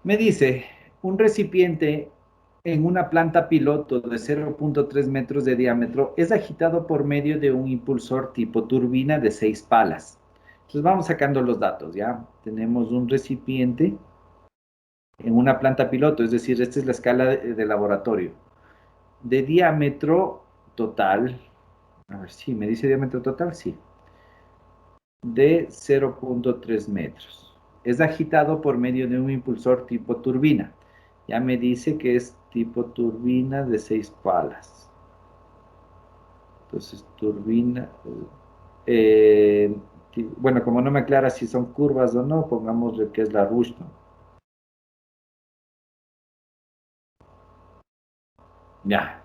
Me dice, un recipiente en una planta piloto de 0,3 metros de diámetro es agitado por medio de un impulsor tipo turbina de 6 palas. Entonces vamos sacando los datos, ¿ya? Tenemos un recipiente en una planta piloto, es decir, esta es la escala de laboratorio. De diámetro total, a ver si me dice diámetro total, sí, de 0,3 metros. Es agitado por medio de un impulsor tipo turbina. Ya me dice que es tipo turbina de 6 palas. Entonces, turbina. eh, bueno, como no me aclara si son curvas o no, pongámosle que es la Rushton. Ya.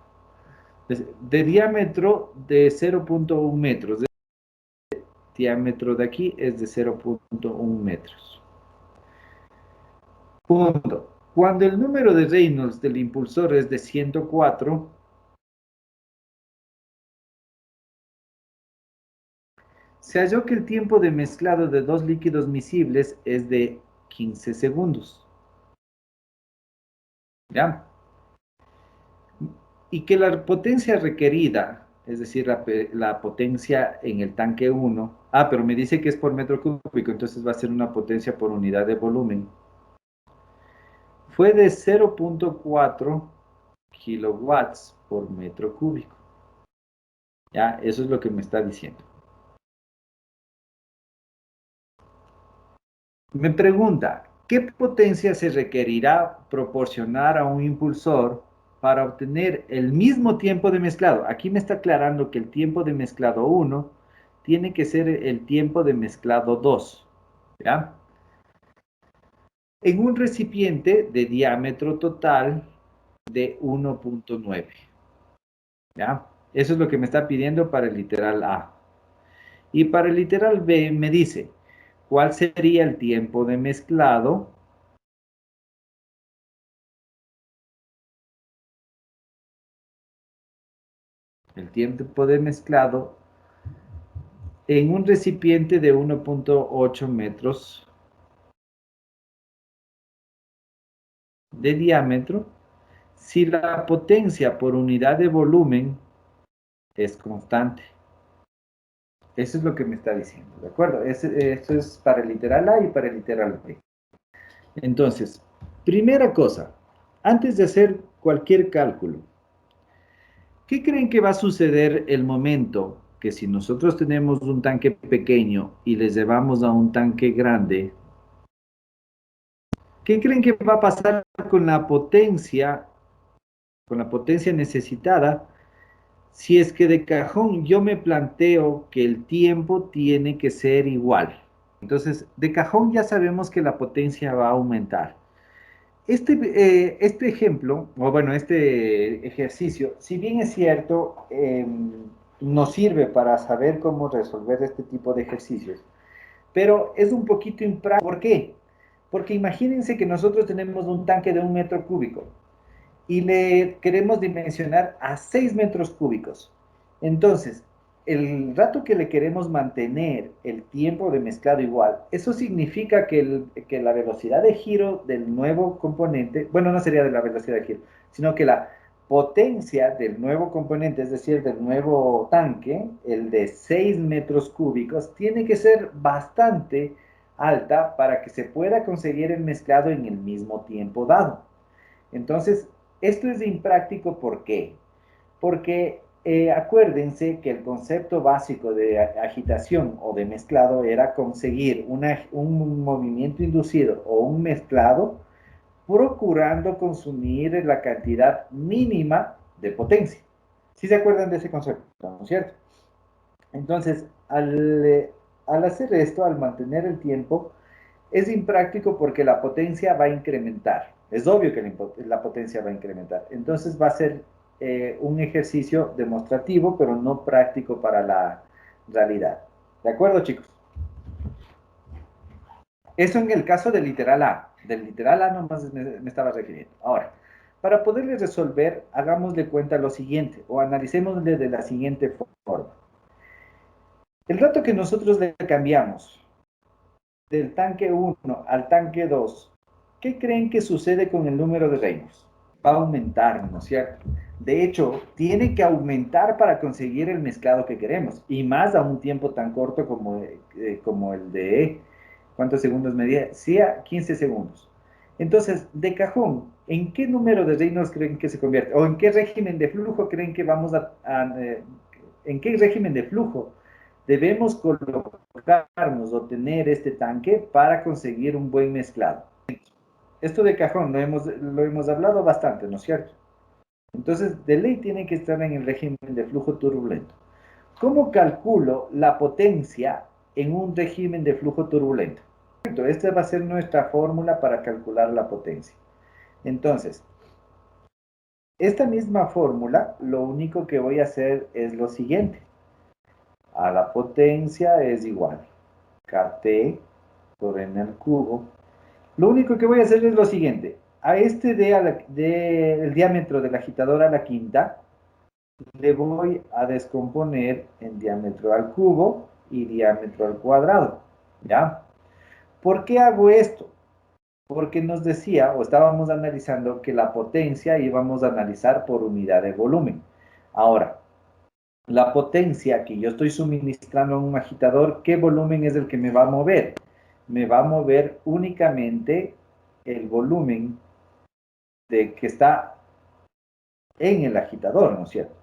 De diámetro de 0,1 metros. De diámetro de aquí es de 0,1 metros. Punto. Cuando el número de Reynolds del impulsor es de 104, se halló que el tiempo de mezclado de dos líquidos miscibles es de 15 segundos. ¿Ya? Y que la potencia requerida, es decir, la potencia en el tanque 1, pero me dice que es por metro cúbico, entonces va a ser una potencia por unidad de volumen, fue de 0,4 kilowatts por metro cúbico. ¿Ya? Eso es lo que me está diciendo. Me pregunta, ¿qué potencia se requerirá proporcionar a un impulsor para obtener el mismo tiempo de mezclado? Aquí me está aclarando que el tiempo de mezclado 1 tiene que ser el tiempo de mezclado 2, ¿ya? En un recipiente de diámetro total de 1,9, ¿ya? Eso es lo que me está pidiendo para el literal A. Y para el literal B me dice, ¿cuál sería el tiempo de mezclado? El tiempo de mezclado en un recipiente de 1,8 metros de diámetro si la potencia por unidad de volumen es constante. Eso es lo que me está diciendo, ¿de acuerdo? Esto es para el literal A y para el literal B. Entonces, primera cosa, antes de hacer cualquier cálculo, ¿qué creen que va a suceder el momento que si nosotros tenemos un tanque pequeño y les llevamos a un tanque grande? ¿Qué creen que va a pasar con la potencia necesitada, si es que de cajón yo me planteo que el tiempo tiene que ser igual? Entonces, de cajón ya sabemos que la potencia va a aumentar. Este ejemplo, o bueno, este ejercicio, si bien es cierto, nos sirve para saber cómo resolver este tipo de ejercicios, pero es un poquito impráctico. ¿Por qué? Porque imagínense que nosotros tenemos un tanque de 1 metro cúbico y le queremos dimensionar a 6 metros cúbicos. Entonces, el rato que le queremos mantener el tiempo de mezclado igual, eso significa que la velocidad de giro del nuevo componente, bueno, no sería de la velocidad de giro, sino que la potencia del nuevo componente, es decir, del nuevo tanque, el de 6 metros cúbicos, tiene que ser bastante alta para que se pueda conseguir el mezclado en el mismo tiempo dado. Entonces, esto es impráctico, ¿por qué? Porque acuérdense que el concepto básico de agitación o de mezclado era conseguir un movimiento inducido o un mezclado procurando consumir la cantidad mínima de potencia. ¿Sí se acuerdan de ese concepto? ¿No es cierto? Entonces, al hacer esto, al mantener el tiempo, es impráctico porque la potencia va a incrementar. Es obvio que la potencia va a incrementar. Entonces va a ser un ejercicio demostrativo, pero no práctico para la realidad. ¿De acuerdo, chicos? Eso en el caso del literal A. Del literal A nomás me estaba refiriendo. Ahora, para poderle resolver, hagámosle cuenta lo siguiente, o analicémosle de la siguiente forma. El rato que nosotros le cambiamos del tanque 1 al tanque 2, ¿qué creen que sucede con el número de reinos? Va a aumentar, ¿no es cierto? De hecho, tiene que aumentar para conseguir el mezclado que queremos, y más a un tiempo tan corto como el de, ¿cuántos segundos me decía? 15 segundos. Entonces, de cajón, ¿en qué número de reinos creen que se convierte? ¿O en qué régimen de flujo creen que en qué régimen de flujo debemos colocarnos o tener este tanque para conseguir un buen mezclado? Esto de cajón lo hemos hablado bastante, ¿no es cierto? Entonces, de ley tiene que estar en el régimen de flujo turbulento. ¿Cómo calculo la potencia en un régimen de flujo turbulento? Esta va a ser nuestra fórmula para calcular la potencia. Entonces, esta misma fórmula, lo único que voy a hacer es lo siguiente. A la potencia es igual kT por n al cubo. Lo único que voy a hacer es lo siguiente. A este el diámetro del agitador a la quinta, le voy a descomponer en diámetro al cubo y diámetro al cuadrado. ¿Ya? ¿Por qué hago esto? Porque nos decía, o estábamos analizando, que la potencia íbamos a analizar por unidad de volumen. Ahora, la potencia que yo estoy suministrando a un agitador, ¿qué volumen es el que me va a mover? Me va a mover únicamente el volumen que está en el agitador, ¿no es cierto?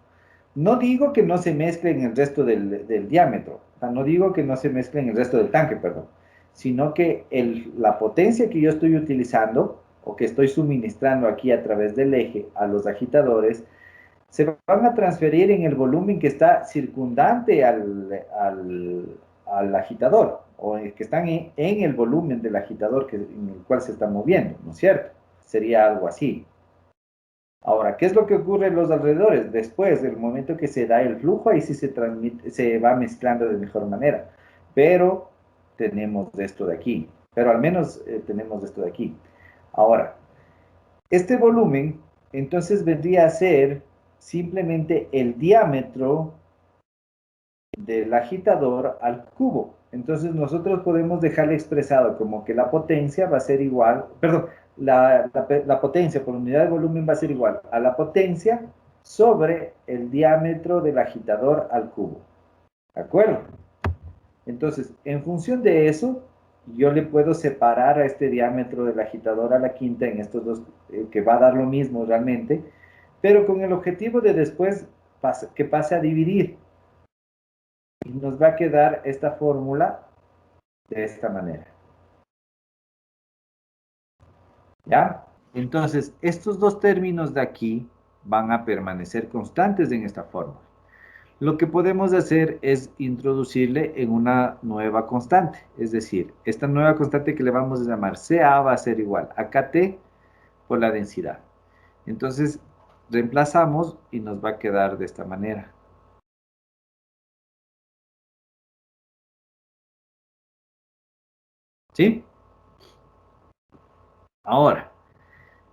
No digo que no se mezcle en el resto del diámetro, o sea, no digo que no se mezcle en el resto del tanque, perdón, sino que la potencia que yo estoy utilizando o que estoy suministrando aquí a través del eje a los agitadores se van a transferir en el volumen que está circundante al agitador, o que están en el volumen del agitador en el cual se está moviendo, ¿no es cierto? Sería algo así. Ahora, ¿qué es lo que ocurre en los alrededores? Después, del momento que se da el flujo, ahí sí se va mezclando de mejor manera. Pero tenemos esto de aquí. Pero al menos tenemos esto de aquí. Ahora, este volumen, entonces vendría a ser simplemente el diámetro del agitador al cubo. Entonces nosotros podemos dejarle expresado como que la potencia va a ser igual, perdón, la potencia por unidad de volumen va a ser igual a la potencia sobre el diámetro del agitador al cubo. ¿De acuerdo? Entonces, en función de eso, yo le puedo separar a este diámetro del agitador a la quinta en estos dos, que va a dar lo mismo realmente, pero con el objetivo de después que pase a dividir. Y nos va a quedar esta fórmula de esta manera. ¿Ya? Entonces, estos dos términos de aquí van a permanecer constantes en esta fórmula. Lo que podemos hacer es introducirle en una nueva constante. Es decir, esta nueva constante que le vamos a llamar CA va a ser igual a KT por la densidad. Entonces, reemplazamos y nos va a quedar de esta manera. ¿Sí? Ahora,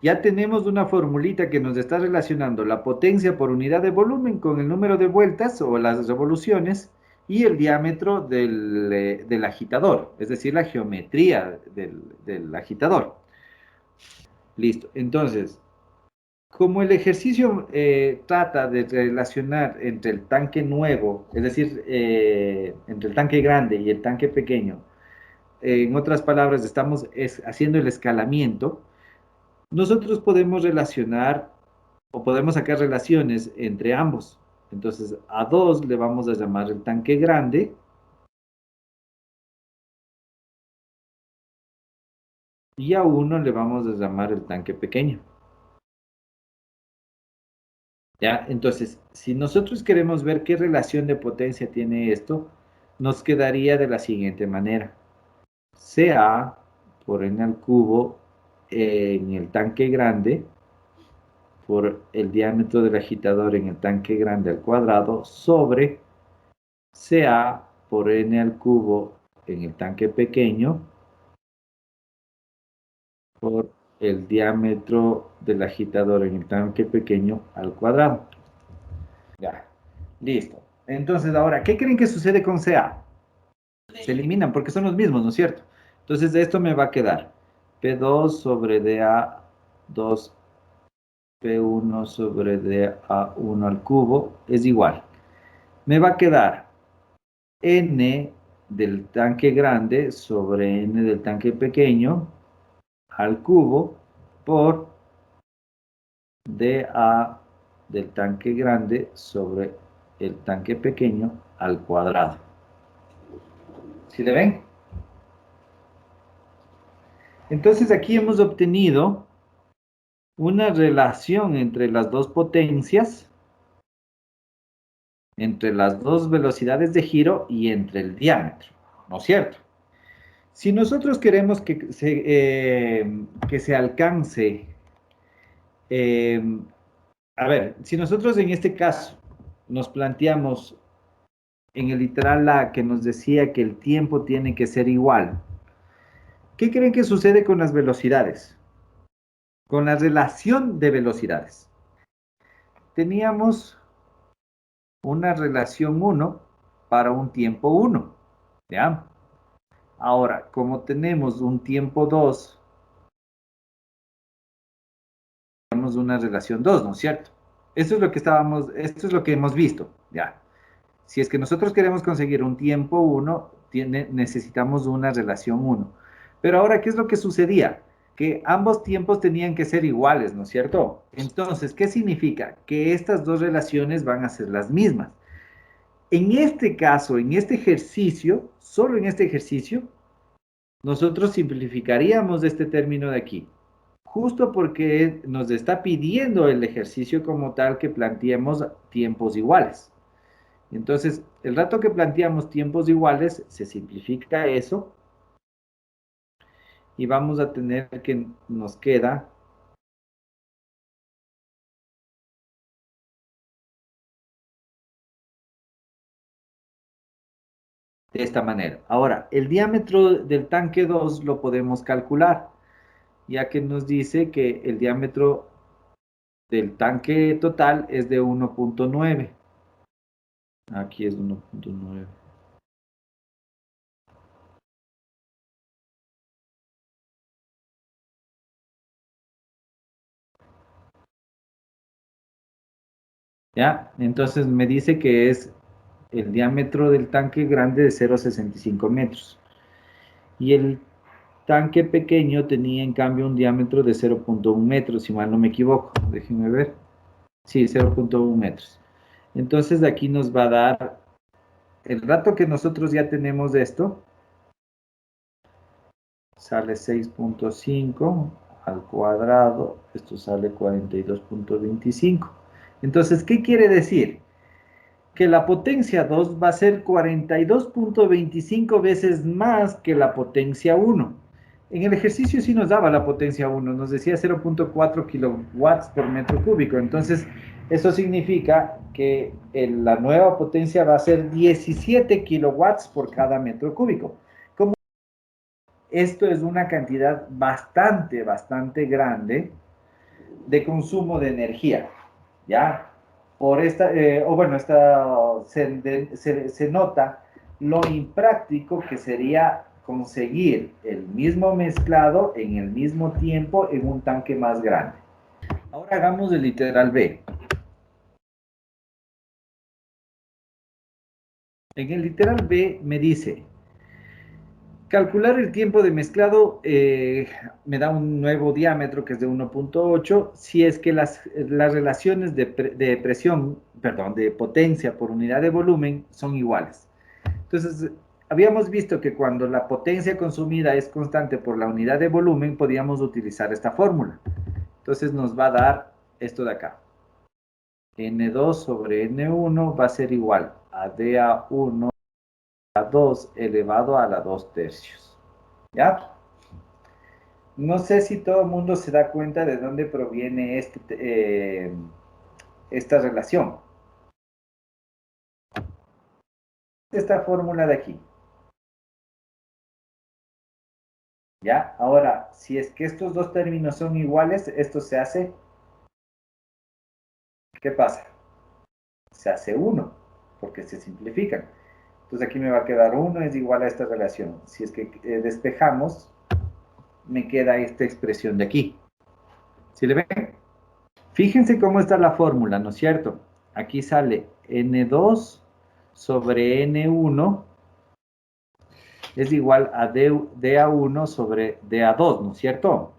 ya tenemos una formulita que nos está relacionando la potencia por unidad de volumen con el número de vueltas o las revoluciones y el diámetro del agitador, es decir, la geometría del agitador. Listo. Entonces, como el ejercicio trata de relacionar entre el tanque nuevo, es decir, entre el tanque grande y el tanque pequeño, en otras palabras, estamos haciendo el escalamiento. Nosotros podemos relacionar o podemos sacar relaciones entre ambos. Entonces, a 2 le vamos a llamar el tanque grande y a 1 le vamos a llamar el tanque pequeño. ¿Ya? Entonces, si nosotros queremos ver qué relación de potencia tiene esto, nos quedaría de la siguiente manera. CA por n al cubo en el tanque grande por el diámetro del agitador en el tanque grande al cuadrado sobre CA por n al cubo en el tanque pequeño por el diámetro del agitador en el tanque pequeño al cuadrado. Ya, listo. Entonces, ahora, ¿qué creen que sucede con CA? Se eliminan porque son los mismos, ¿no es cierto? Entonces, de esto me va a quedar P2 sobre dA2 P1 sobre dA1 al cubo es igual. Me va a quedar N del tanque grande sobre N del tanque pequeño al cubo por dA del tanque grande sobre el tanque pequeño al cuadrado. ¿Sí le ven? Entonces aquí hemos obtenido una relación entre las dos potencias, entre las dos velocidades de giro y entre el diámetro, ¿no es cierto? Si nosotros queremos que se alcance, eh, a ver, si nosotros en este caso nos planteamos en el literal A que nos decía que el tiempo tiene que ser igual, ¿qué creen que sucede con las velocidades? Con la relación de velocidades. Teníamos una relación 1 para un tiempo 1, ¿ya? Ahora, como tenemos un tiempo 2, tenemos una relación 2, ¿no es cierto? Esto es lo que hemos visto, ¿ya? Si es que nosotros queremos conseguir un tiempo 1, necesitamos una relación 1. Pero ahora, ¿qué es lo que sucedía? Que ambos tiempos tenían que ser iguales, ¿no es cierto? Entonces, ¿qué significa? Que estas dos relaciones van a ser las mismas. En este caso, en este ejercicio, solo en este ejercicio, nosotros simplificaríamos este término de aquí, justo porque nos está pidiendo el ejercicio como tal que planteemos tiempos iguales. Entonces, el rato que planteamos tiempos iguales, se simplifica eso y vamos a tener que nos queda de esta manera. Ahora, el diámetro del tanque 2 lo podemos calcular, ya que nos dice que el diámetro del tanque total es de 1.9. Aquí es 1.9. ¿Ya? Entonces me dice que es el diámetro del tanque grande de 0,65 metros. Y el tanque pequeño tenía en cambio un diámetro de 0.1 metros, si mal no me equivoco. Déjenme ver. Sí, 0.1 metros. Entonces de aquí nos va a dar, el rato que nosotros ya tenemos esto, sale 6.5 al cuadrado, esto sale 42.25. Entonces, ¿qué quiere decir? Que la potencia 2 va a ser 42.25 veces más que la potencia 1. En el ejercicio sí nos daba la potencia 1, nos decía 0.4 kilowatts por metro cúbico. Entonces, eso significa que la nueva potencia va a ser 17 kilowatts por cada metro cúbico. Como esto es una cantidad bastante grande de consumo de energía, ¿ya? Por esta, o bueno, se nota lo impráctico que sería conseguir el mismo mezclado en el mismo tiempo en un tanque más grande. Ahora hagamos el literal B. En el literal B me dice, calcular el tiempo de mezclado me da un nuevo diámetro que es de 1.8 si es que las relaciones de presión, perdón, de potencia por unidad de volumen son iguales. Entonces, habíamos visto que cuando la potencia consumida es constante por la unidad de volumen, podíamos utilizar esta fórmula. Entonces nos va a dar esto de acá. N2 sobre N1 va a ser igual a dA1 a 2 elevado a la 2 tercios. ¿Ya? No sé si todo el mundo se da cuenta de dónde proviene esta relación. Esta fórmula de aquí. ¿Ya? Ahora, si es que estos dos términos son iguales, esto se hace, ¿qué pasa? Se hace 1, porque se simplifican. Entonces aquí me va a quedar 1 es igual a esta relación. Si es que despejamos, me queda esta expresión de aquí. ¿Sí le ven? Fíjense cómo está la fórmula, ¿no es cierto? Aquí sale N2 sobre N1 es igual a dA1 sobre dA2, ¿no es cierto?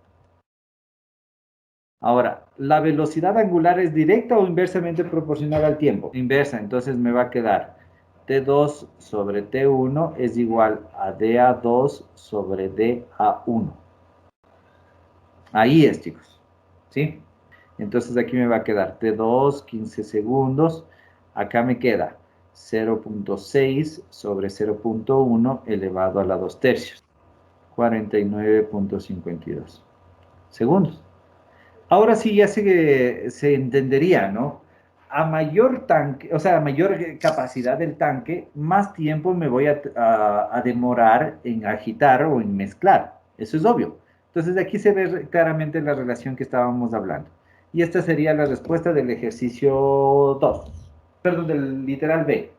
Ahora, ¿la velocidad angular es directa o inversamente proporcional al tiempo? Inversa, entonces me va a quedar T2 sobre T1 es igual a dA2 sobre dA1. Ahí es, chicos. ¿Sí? Entonces aquí me va a quedar T2, 15 segundos. Acá me queda 0.6 sobre 0.1 elevado a la 2 tercios. 49.52 segundos. Ahora sí ya se entendería, ¿no? A mayor tanque, o sea, a mayor capacidad del tanque, más tiempo me voy a demorar en agitar o en mezclar. Eso es obvio. Entonces de aquí se ve claramente la relación que estábamos hablando. Y esta sería la respuesta del ejercicio 2, perdón, del literal B.